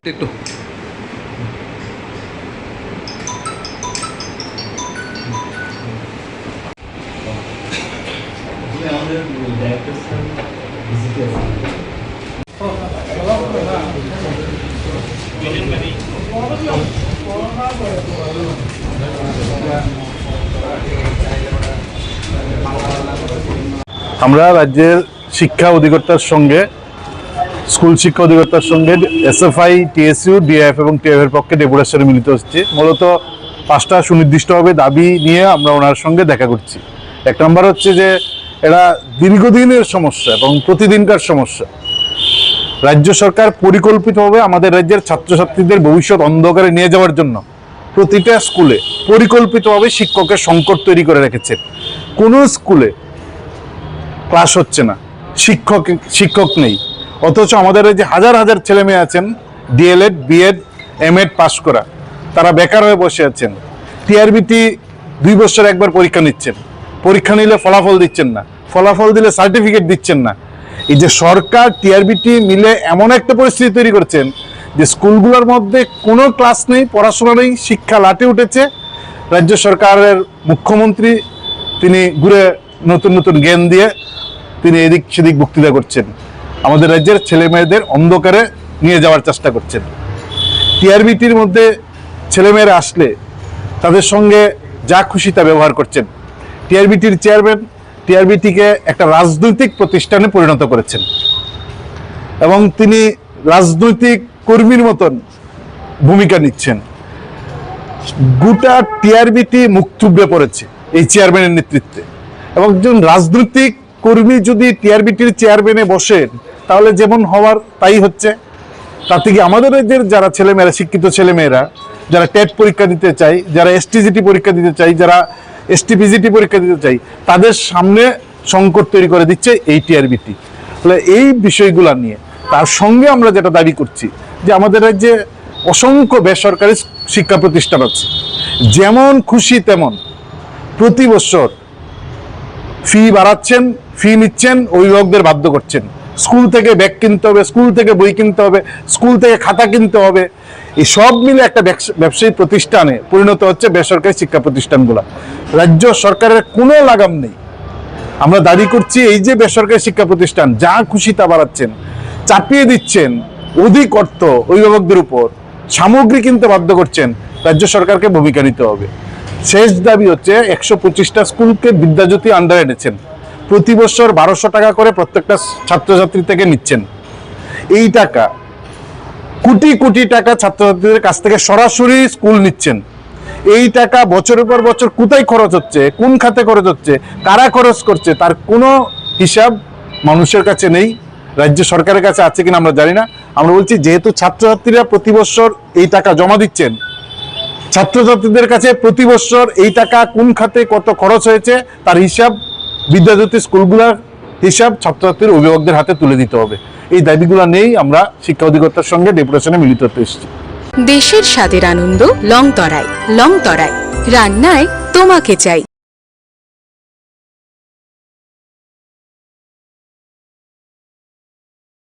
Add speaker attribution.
Speaker 1: একটু
Speaker 2: আমরা রাজ্যের শিক্ষা অধিকর্তার সঙ্গে স্কুল শিক্ষা অধিকর্তার সঙ্গে এসএফআই, টিএসইউ, ডিএফ এবং টিএফ এর পক্ষে ডেপুটেশনে মিলিত হচ্ছে। মূলত 5টা সুনির্দিষ্টভাবে দাবি নিয়ে আমরা ওনার সঙ্গে দেখা করছি। এক নম্বর হচ্ছে যে এটা দীর্ঘদিনের সমস্যা এবং প্রতিদিনকার সমস্যা। রাজ্য সরকার পরিকল্পিতভাবে আমাদের রাজ্যের ছাত্রছাত্রীদের ভবিষ্যৎ অন্ধকারে নিয়ে যাওয়ার জন্য প্রতিটা স্কুলে পরিকল্পিতভাবে শিক্ষকের সংকট তৈরি করে রেখেছে। কোনো স্কুলে ক্লাস হচ্ছে না, শিক্ষক নেই, অথচ আমাদের এই যে হাজার হাজার ছেলে মেয়ে আছেন ডিএলএড, বিএড, এমএড পাশ করা, তারা বেকার হয়ে বসে আছেন। টিআরবিটি 2 বছর একবার পরীক্ষা নিচ্ছেন, পরীক্ষা নিলে ফলাফল দিচ্ছেন না, ফলাফল দিলে সার্টিফিকেট দিচ্ছেন না। এই যে সরকার টিআরবিটি মিলে এমন একটা পরিস্থিতি তৈরি করছেন যে স্কুলগুলোর মধ্যে কোনো ক্লাস নেই, পড়াশোনা নেই, শিক্ষা লাটে উঠেছে। রাজ্য সরকারের মুখ্যমন্ত্রী তিনি ঘুরে নতুন নতুন জ্ঞান দিয়ে তিনি এদিক সেদিক বক্তৃতা করছেন, আমাদের রাজ্যের ছেলে মেয়েদের অন্ধকারে নিয়ে যাওয়ার চেষ্টা করছেন। টিআরবিটির মধ্যে ছেলেমেয়েরা আসলে তাদের সঙ্গে যা খুশি তা ব্যবহার করছেন। টিআরবিটির চেয়ারম্যান টিআরবিটিকে একটা রাজনৈতিক প্রতিষ্ঠানে পরিণত করেছেন এবং তিনি রাজনৈতিক কর্মীর মতন ভূমিকা নিচ্ছেন। গোটা টিআরবিটি মুখ থুবড়ে পড়েছে এই চেয়ারম্যানের নেতৃত্বে। এবং একজন রাজনৈতিক কর্মী যদি টিআরবিটির চেয়ারম্যানে বসেন তাহলে যেমন হওয়ার তাই হচ্ছে। তাতে কি আমাদের রাজ্যের যারা ছেলেমেয়েরা, শিক্ষিত ছেলেমেয়েরা যারা টেট পরীক্ষা দিতে চাই, যারা এসটিজিটি পরীক্ষা দিতে চাই, যারা এসটিপিজিটি পরীক্ষা দিতে চাই, তাদের সামনে সংকট তৈরি করে দিচ্ছে এই টিআরবিটি। তাহলে এই বিষয়গুলো নিয়ে তার সঙ্গে আমরা যেটা দাবি করছি যে আমাদের রাজ্যে অসংখ্য বেসরকারি শিক্ষা প্রতিষ্ঠান আছে, যেমন খুশি তেমন প্রতি বছর ফি বাড়াচ্ছেন, ফি নিচ্ছেন, অভিভাবকদের বাধ্য করছেন। স্কুল থেকে ব্যাগ কিনতে হবে, স্কুল থেকে বই কিনতে হবে, স্কুল থেকে খাতা কিনতে হবে। এই সব মিলে একটা ব্যবসায়ী প্রতিষ্ঠানে পরিণত হচ্ছে বেসরকারি শিক্ষা প্রতিষ্ঠানগুলো। রাজ্য সরকারের কোনো লাগাম নেই। আমরা দাবি করছি এই যে বেসরকারি শিক্ষা প্রতিষ্ঠান যা খুশি তা বাড়াচ্ছেন, চাপিয়ে দিচ্ছেন অধিক অর্থ অভিভাবকদের উপর, সামগ্রী কিনতে বাধ্য করছেন, রাজ্য সরকারকে ভূমিকা নিতে হবে। শেষ দাবি হচ্ছে 125টা স্কুলকে বিদ্যাজ্যোতি আন্ডারে এনেছেন, প্রতি বছর 1200 টাকা করে প্রত্যেকটা ছাত্রছাত্রী থেকে নিচ্ছেন। এই টাকা কোটি কোটি টাকা ছাত্রছাত্রীদের কাছ থেকে সরাসরি স্কুল নিচ্ছেন। এই টাকা বছরের পর বছর কোথায় খরচ হচ্ছে, কোন খাতে খরচ হচ্ছে, কারা খরচ করছে, তার কোনো হিসাব মানুষের কাছে নেই। রাজ্য সরকারের কাছে আছে কিনা আমরা জানি না। আমরা বলছি যেহেতু ছাত্রছাত্রীরা প্রতি বছর এই টাকা জমা দিচ্ছেন, ছাত্রছাত্রীদের কাছে প্রতি বছর এই টাকা কোন খাতে কত খরচ হয়েছে তার হিসাব, বিদ্যাজ্যোতি স্কুলগুলোর হিসাব ছাত্রছাত্রীর অভিভাবকদের হাতে তুলে দিতে হবে। এই দাবিগুলো নেই আমরা শিক্ষা অধিকর্তার সঙ্গে ডেপুটেশনে মিলিত হতে এসেছি।
Speaker 3: দেশের স্বাদের আনন্দ লংতরায়, লংতরায় রান্নায় তোমাকে চাই।